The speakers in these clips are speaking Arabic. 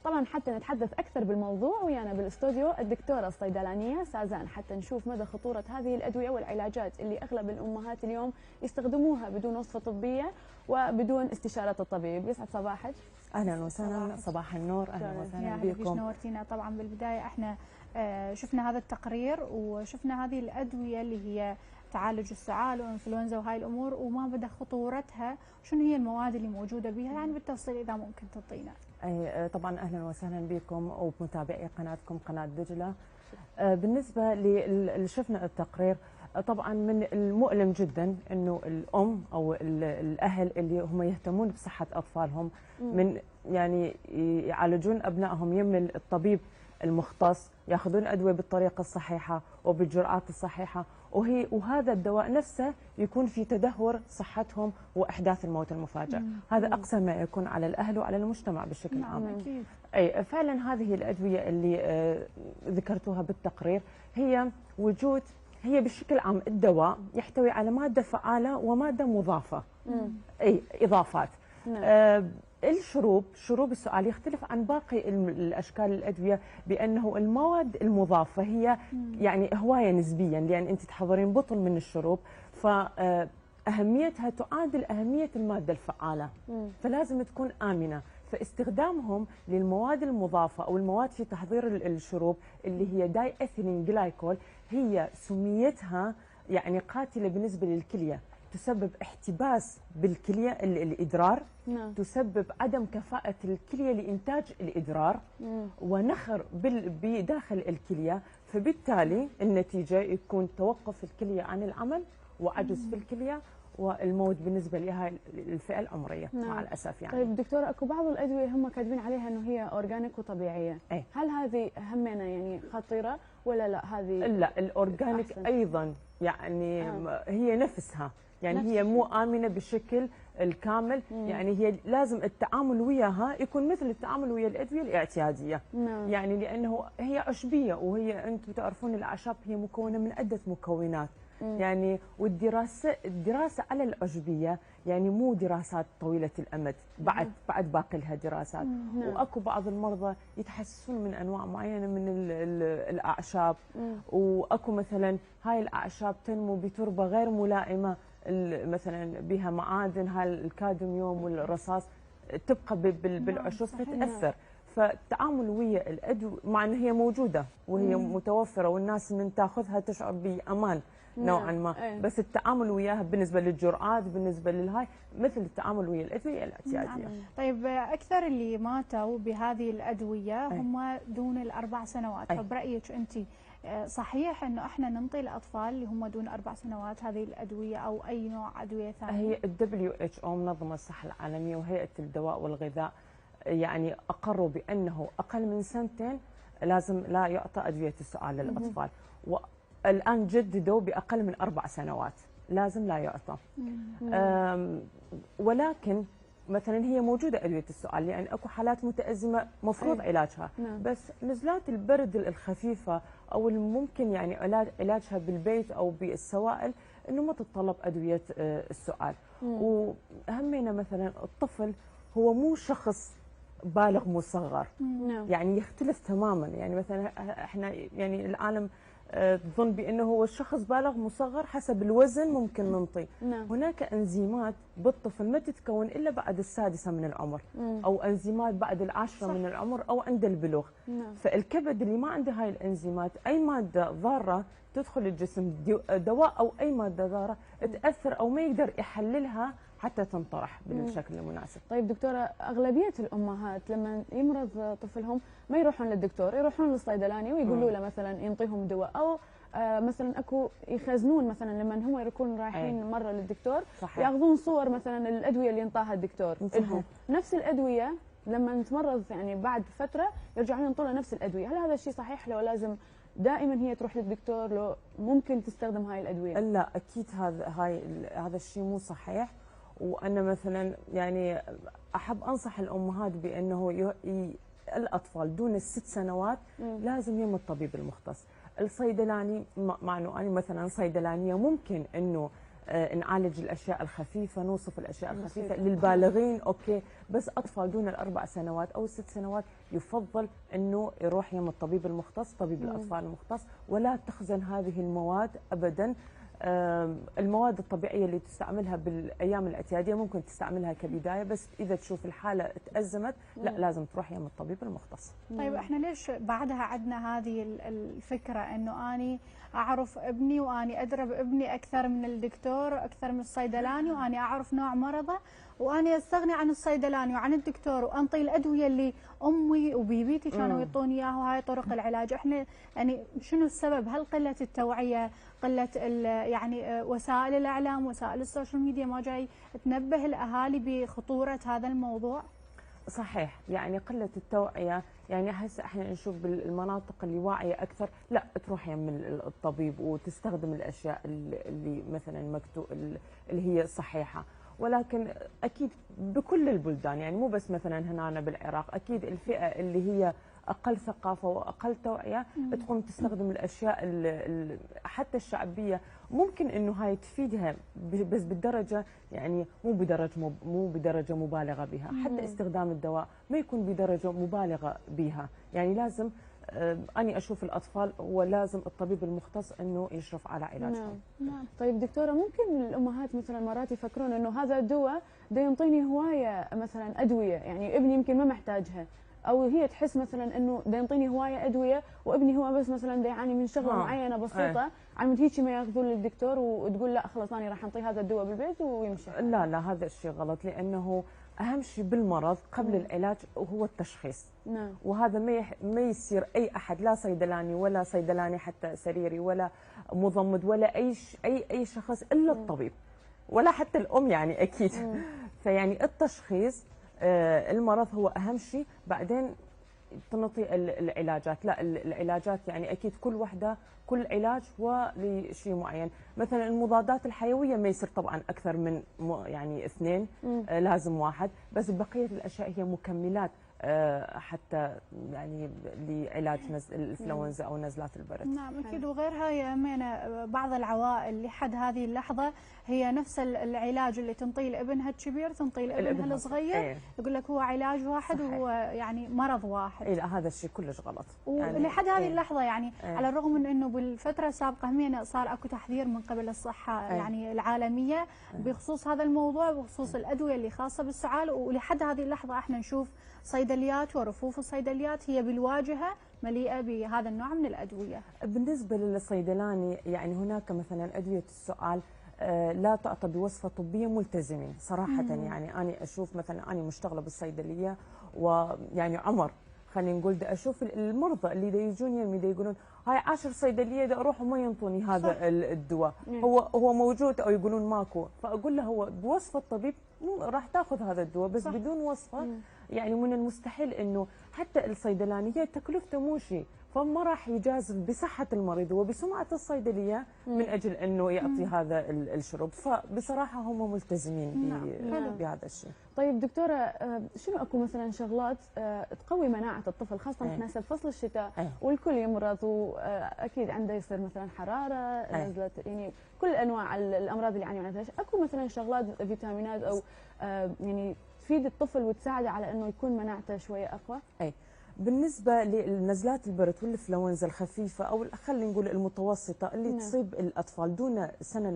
طبعا حتى نتحدث اكثر بالموضوع ويانا بالاستوديو الدكتوره الصيدلانيه سازان، حتى نشوف مدى خطوره هذه الادويه والعلاجات اللي اغلب الامهات اليوم يستخدموها بدون وصفه طبيه وبدون استشاره الطبيب. يسعد صباحك. اهلا وسهلا، صباح النور، اهلا وسهلا بكم. نورتينا. طبعا بالبدايه احنا شفنا هذا التقرير وشفنا هذه الادويه اللي هي تعالج السعال وانفلونزا وهاي الامور وما بدا خطورتها، شنو هي المواد اللي موجوده بها، يعني بالتفصيل اذا ممكن تعطينا. اي طبعا اهلا وسهلا بكم وبمتابعي قناتكم قناه دجله. بالنسبه اللي شفنا التقرير، طبعا من المؤلم جدا انه الام او الاهل اللي هم يهتمون بصحه اطفالهم من يعني يعالجون ابنائهم يم الطبيب المختص، ياخذون ادويه بالطريقه الصحيحه وبالجرعات الصحيحه، وهذا الدواء نفسه يكون في تدهور صحتهم واحداث الموت المفاجئ. هذا اقصى ما يكون على الاهل وعلى المجتمع بشكل عام. أكيد. اي فعلا هذه الادويه اللي ذكرتوها بالتقرير هي بشكل عام الدواء يحتوي على ماده فعاله وماده مضافه. اي اضافات. شروب السؤال يختلف عن باقي الاشكال الادويه بانه المواد المضافه هي يعني هوايه نسبيا، لان انت تحضرين بطل من الشروب فاهميتها تعادل اهميه الماده الفعاله، فلازم تكون امنه. فاستخدامهم للمواد المضافه او المواد في تحضير الشروب اللي هي داي اثيلين جلايكول، هي سميتها يعني قاتله بالنسبه للكليه، تسبب احتباس بالكليه الادرار، تسبب عدم كفاءه الكليه لانتاج الادرار ونخر بداخل الكليه، فبالتالي النتيجه يكون توقف الكليه عن العمل وعجز في الكليه والموت بالنسبه لهاي الفئه العمريه مع الاسف يعني. طيب دكتوره، اكو بعض الادويه هم كاتبين عليها انه هي اورجانيك وطبيعيه، هل هذه همنا يعني خطيره ولا لا؟ هذه لا، الاورجانيك أحسن. ايضا يعني هي نفسها يعني هي مو آمنة بشكل الكامل، يعني هي لازم التعامل وياها يكون مثل التعامل ويا الأدوية الاعتيادية. يعني لأنه هي عشبية، وهي أنتم تعرفون الأعشاب هي مكونة من عدة مكونات. يعني الدراسة على العشبية يعني مو دراسات طويلة الأمد، بعد باقي لها دراسات. وأكو بعض المرضى يتحسسون من أنواع معينة من الأعشاب، وأكو مثلا هاي الأعشاب تنمو بتربة غير ملائمة مثلا بها معادن، هاي الكادميوم والرصاص تبقى بالعشب فتأثر. فالتعامل ويا الأدوية مع أن هي موجودة وهي متوفرة والناس من تاخذها تشعر بأمان نوعا ما، بس التعامل وياها بالنسبة للجرعات بالنسبة للهاي مثل التعامل ويا الأدوية الاعتيادية. طيب أكثر اللي ماتوا بهذه الأدوية هم دون ال4 سنوات، فبرأيك أنت صحيح انه احنا ننطي الاطفال اللي هم دون 4 سنوات هذه الادويه او اي نوع ادويه ثانيه؟ هي WHO منظمه الصحه العالميه وهيئه الدواء والغذاء يعني اقروا بانه اقل من سنتين لازم لا يعطى ادويه السعال للاطفال، والان جددوا باقل من 4 سنوات لازم لا يعطى. ولكن مثلا هي موجوده ادويه السعال لان اكو حالات متازمه مفروض علاجها، بس نزلات البرد الخفيفه او الممكن يعني علاجها بالبيت او بالسوائل انه ما تتطلب ادويه السعال. وهمينا مثلا الطفل هو مو شخص بالغ مصغر، يعني يختلف تماما. يعني مثلا احنا يعني العالم تظن بانه هو الشخص بالغ مصغر حسب الوزن ممكن ننطي. هناك انزيمات بالطفل ما تتكون الا بعد السادسه من العمر، او انزيمات بعد العاشره من العمر او عند البلوغ. فالكبد اللي ما عنده هاي الانزيمات اي ماده ضاره تدخل الجسم، دواء او اي ماده ضاره تاثر او ما يقدر يحللها حتى تنطرح بالشكل المناسب. طيب دكتوره، اغلبيه الامهات لما يمرض طفلهم ما يروحون للدكتور، يروحون للصيدلاني ويقولوا له مثلا ينطيهم دواء، او مثلا اكو يخزنون مثلا لما هم يكونوا رايحين مره للدكتور ياخذون صور مثلا الادويه اللي ينطاها الدكتور لهم، نفس الادويه لما تمرض يعني بعد فتره يرجعون ينطوا نفس الادويه. هل هذا الشيء صحيح لو لازم دائما هي تروح للدكتور لو ممكن تستخدم هاي الادويه؟ لا اكيد هذا الشيء مو صحيح. وانا مثلا يعني احب انصح الامهات بانه الاطفال دون ال6 سنوات لازم يم الطبيب المختص. الصيدلاني مع انه انا مثلا صيدلانيه ممكن انه نعالج الاشياء الخفيفه، نوصف الاشياء الخفيفه للبالغين اوكي، بس اطفال دون الاربع سنوات او الست سنوات يفضل انه يروح يم الطبيب المختص، طبيب الاطفال المختص، ولا تخزن هذه المواد ابدا. المواد الطبيعيه اللي تستعملها بالايام الاعتياديه ممكن تستعملها كبدايه، بس اذا تشوف الحاله تازمت لا لازم تروح يم الطبيب المختص. طيب احنا ليش بعدها عندنا هذه الفكره انه اني اعرف ابني واني ادرى بابني اكثر من الدكتور، اكثر من الصيدلاني، واني اعرف نوع مرضه، واني استغني عن الصيدلاني وعن الدكتور وانطي الادويه اللي امي وبيبيتي كانوا يعطوني اياها، وهي طرق العلاج. احنا يعني شنو السبب؟ هل قله التوعيه، قله يعني وسائل الاعلام، وسائل السوشيال ميديا ما جاي تنبه الاهالي بخطوره هذا الموضوع؟ صحيح، يعني قله التوعيه، يعني هسه احنا نشوف بالمناطق اللي واعيه اكثر لا تروح يم الطبيب وتستخدم الاشياء اللي مثلا مكتوب اللي هي صحيحه، ولكن اكيد بكل البلدان، يعني مو بس مثلا هنا بالعراق، اكيد الفئه اللي هي اقل ثقافه واقل توعيه تقوم تستخدم الاشياء حتى الشعبيه، ممكن انه هاي تفيدها بس بالدرجه، يعني مو بدرجه مبالغه بها، حتى استخدام الدواء ما يكون بدرجه مبالغه بها، يعني لازم اني اشوف الاطفال ولازم الطبيب المختص انه يشرف على علاجهم. نعم. طيب دكتوره، ممكن الامهات مثلا مرات يفكرون انه هذا الدواء ده ينطيني هوايه مثلا ادويه، يعني ابني يمكن ما محتاجها، او هي تحس مثلا انه ده ينطيني هوايه ادويه وابني هو بس مثلا ده يعاني من شغله معينه بسيطه، عم هيك ما ياخذون للدكتور وتقول لا خلاص انا راح انطيه هذا الدواء بالبيت ويمشي. لا هذا الشيء غلط، لانه اهم شيء بالمرض قبل العلاج هو التشخيص. نعم. وهذا ما يصير اي احد، لا صيدلاني ولا صيدلاني حتى سريري ولا مضمد ولا اي شخص الا الطبيب، ولا حتى الام يعني اكيد. فيعني التشخيص المرض هو اهم شيء، بعدين تنطي العلاجات. لا العلاجات يعني اكيد كل وحده كل علاج ولشيء معين، مثلا المضادات الحيويه ما يصير طبعا اكثر من يعني 2 لازم 1، بس بقيه الاشياء هي مكملات حتى يعني لعلاج الانفلونزا او نزلات البرد. نعم اكيد. وغيرها يا امينه بعض العوائل لحد هذه اللحظه هي نفس العلاج اللي تنطيه لابنها الكبير تنطيه لابنها الصغير، يقول لك هو علاج واحد. صحيح. وهو يعني مرض واحد. لا هذا الشيء كلش غلط. ولحد هذه اللحظه يعني على الرغم من انه بالفتره السابقه همينه صار اكو تحذير من قبل الصحه يعني العالميه بخصوص هذا الموضوع، بخصوص الادويه اللي خاصه بالسعال، ولحد هذه اللحظه احنا نشوف صيدليات ورفوف الصيدليات هي بالواجهه مليئه بهذا النوع من الادويه. بالنسبه للصيدلاني يعني هناك مثلا ادويه السعال لا تعطى بوصفه طبيه ملتزمين صراحه. يعني انا اشوف مثلا انا مشتغله بالصيدليه، ويعني عمر خلينا نقول دا اشوف المرضى اللي دا يجون يمي دا يقولون هاي 10 صيدليه دا اروح وما ينطوني هذا الدواء، هو موجود او يقولون ماكو، فاقول له هو بوصفه الطبيب راح تاخذ هذا الدواء، بس بدون وصفه يعني من المستحيل انه حتى الصيدلاني هي تكلفته مو شيء، فما راح يجازف بصحه المريض وبسمعه الصيدليه من اجل انه يعطي هذا الشرب، فبصراحه هم ملتزمين بهذا الشيء. طيب دكتوره، شنو اكو مثلا شغلات تقوي مناعه الطفل، خاصه احنا هسه بفصل الشتاء والكل يمرض، واكيد عنده يصير مثلا حراره، نزله، يعني كل انواع الامراض اللي يعاني منها، اكو مثلا شغلات فيتامينات او يعني تفيد الطفل وتساعده على انه يكون مناعته شويه اقوى؟ بالنسبه لنزلات البرد والانفلونزا الخفيفه او خلينا نقول المتوسطه اللي تصيب الاطفال دون السنه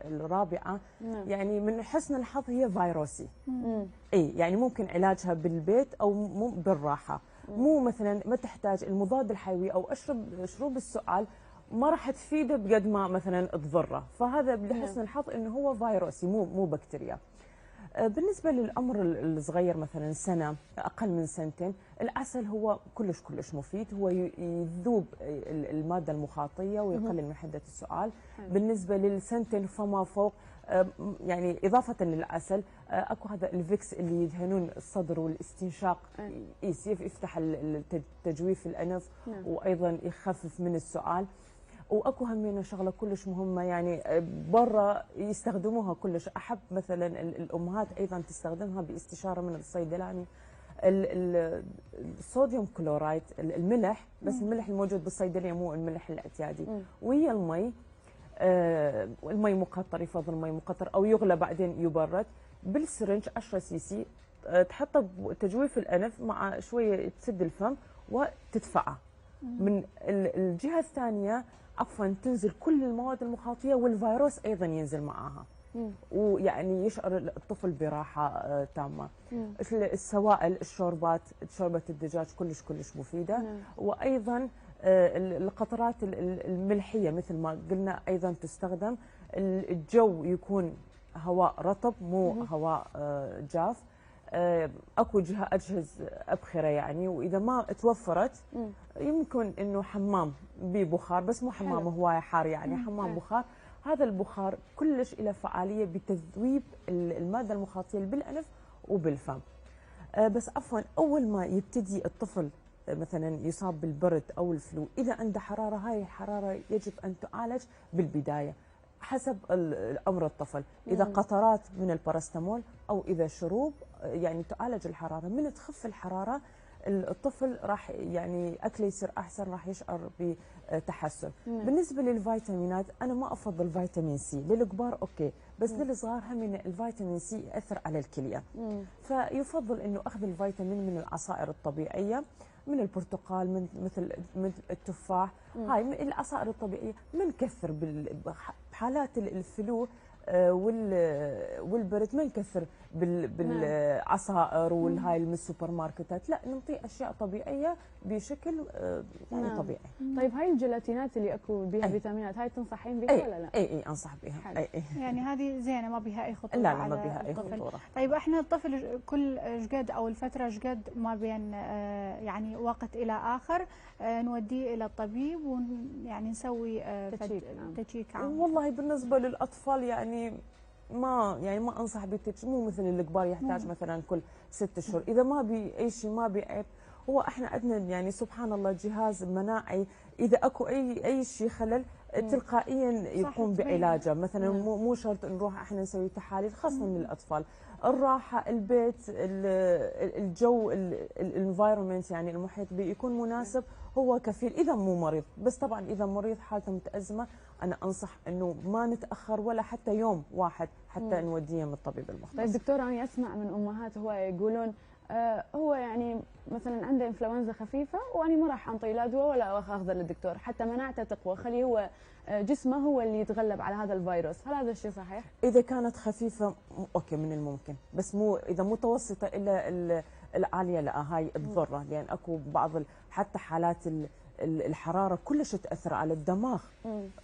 الرابعه، يعني من حسن الحظ هي فيروسي. يعني ممكن علاجها بالبيت او مو بالراحه، مو مثلا ما تحتاج المضاد الحيوي او شروب السعال ما راح تفيده بقد ما مثلا تضره، فهذا لحسن الحظ انه هو فيروسي مو بكتيريا. بالنسبة للعمر الصغير مثلا سنة أقل من سنتين، العسل هو كلش مفيد، هو يذوب المادة المخاطية ويقلل من حدة السعال. بالنسبة للسنتين فما فوق، يعني إضافة للعسل أكو هذا الفيكس اللي يدهنون الصدر والاستنشاق، يفتح تجويف الأنف وأيضا يخفف من السعال. واكو همينه شغله كلش مهمه يعني برا يستخدموها كلش، احب مثلا الامهات ايضا تستخدمها باستشاره من الصيدلاني، الصوديوم كلورايد، الملح، بس الملح الموجود بالصيدليه مو الملح الاعتيادي، ويا المي المي مقطر، يفضل المي مقطر او يغلى بعدين يبرد. بالسرنج 10 سي سي تحطه بتجويف الانف مع شويه تسد الفم وتدفعه. من الجهه الثانيه عفوا تنزل كل المواد المخاطيه والفيروس ايضا ينزل معها. ويعني يشعر الطفل براحه تامه. السوائل، الشوربات، شوربه الدجاج كلش مفيده. وايضا القطرات الملحيه مثل ما قلنا ايضا تستخدم. الجو يكون هواء رطب مو هواء جاف. اكو اجهزه ابخره يعني، واذا ما توفرت يمكن انه حمام ببخار، بس مو حمام هوايه حار يعني، حمام بخار. هذا البخار كلش له فعاليه بتذويب الماده المخاطيه بالانف وبالفم. بس عفوا اول ما يبتدي الطفل مثلا يصاب بالبرد او الفلو، اذا عنده حراره، هاي الحراره يجب ان تعالج بالبدايه حسب امر الطفل. اذا قطرات من البارستامول او اذا شروب يعني تعالج الحراره. من تخف الحراره الطفل راح يعني اكله يصير احسن، راح يشعر بتحسن. بالنسبه للفيتامينات انا ما افضل فيتامين سي للكبار اوكي، بس للصغار هم الفيتامين سي ياثر على الكليه. فيفضل انه اخذ الفيتامين من العصائر الطبيعيه، من البرتقال، من التفاح. هاي العصائر الطبيعيه. ما نكثر بحالات الفلو والبرد، ما نكثر بالعصائر والهاي من السوبر ماركتات، لا نعطيه اشياء طبيعيه بشكل يعني طبيعي. طيب هاي الجيلاتينات اللي اكو بها فيتامينات، هاي تنصحين بها ولا لا؟ اي انصح بها. اي يعني هذه زينه ما بها اي خطوره. لا ما بها اي خطوره. طيب احنا الطفل كل شقد او الفتره شقد ما بين يعني وقت الى اخر نوديه الى الطبيب ويعني نسوي تشيك عام؟ والله بالنسبه للاطفال يعني ما انصح بالتشيك، مو مثل الكبار يحتاج مثلا كل 6 اشهر. اذا ما بي اي شيء ما بيعيب. هو احنا عندنا يعني سبحان الله جهاز مناعي، اذا اكو اي شيء خلل تلقائيا يقوم بعلاجه. مثلا مو شرط نروح احنا نسوي تحاليل خاصه من الاطفال. الراحه، البيت، الجو، الانفايرمنت يعني المحيط به يكون مناسب، هو كفيل اذا مو مريض. بس طبعا اذا مريض حالته متازمه انا انصح انه ما نتاخر ولا حتى يوم واحد حتى نوديه من الطبيب المختص. طيب دكتوره، انا اسمع من امهات هو يقولون هو يعني مثلا عنده انفلونزا خفيفه وانا ما راح انطي لا دواء ولا اخذه للدكتور حتى مناعته تقوى، خليه هو جسمه هو اللي يتغلب على هذا الفيروس. هل هذا الشيء صحيح؟ اذا كانت خفيفه اوكي من الممكن، بس مو اذا متوسطه الا العاليه لا، هاي تضره. لان اكو بعض حتى حالات الحراره كلش تاثر على الدماغ.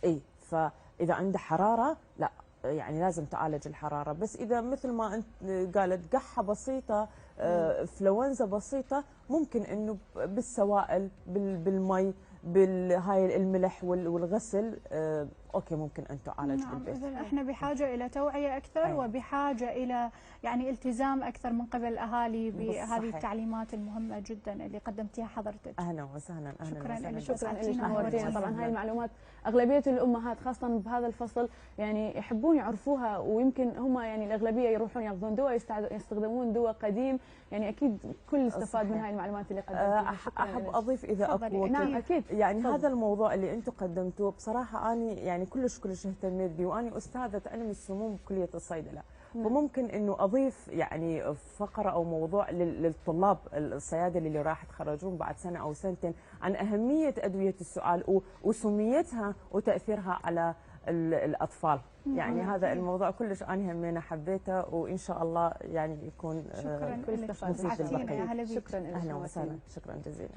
اي فاذا عنده حراره لا يعني لازم تعالج الحراره. بس اذا مثل ما انت قالت قحه بسيطه، انفلونزا بسيطه، ممكن انه بالسوائل، بالمي، بالهاي الملح والغسل اوكي ممكن ان تعالج بالبيت. إذن احنا بحاجه الى توعيه اكثر وبحاجه الى يعني التزام اكثر من قبل الاهالي بهذه التعليمات المهمه جدا اللي قدمتيها حضرتك. اهلا وسهلا. شكرا لك. شكرا لك نورتينا. طبعا هاي المعلومات اغلبيه الامهات خاصه بهذا الفصل يعني يحبون يعرفوها، ويمكن هم يعني الاغلبيه يروحون ياخذون دواء يستخدمون دواء قديم. يعني اكيد كل استفاد من هاي المعلومات اللي قدمتيها. احب اضيف اذا اكو نعم اكيد يعني هذا الموضوع اللي انتم قدمتوه بصراحه اني يعني كلش اهتميت به، واني استاذه علم السموم بكليه الصيدله. وممكن انه اضيف يعني فقره او موضوع للطلاب الصيادله اللي راح يتخرجون بعد سنه او سنتين عن اهميه ادويه السعال وسميتها وتاثيرها على الاطفال. يعني هذا الموضوع كلش انا همينه حبيته، وان شاء الله يعني يكون شكرا لك. شكرا اهلا وسهلا، شكرا جزيلا.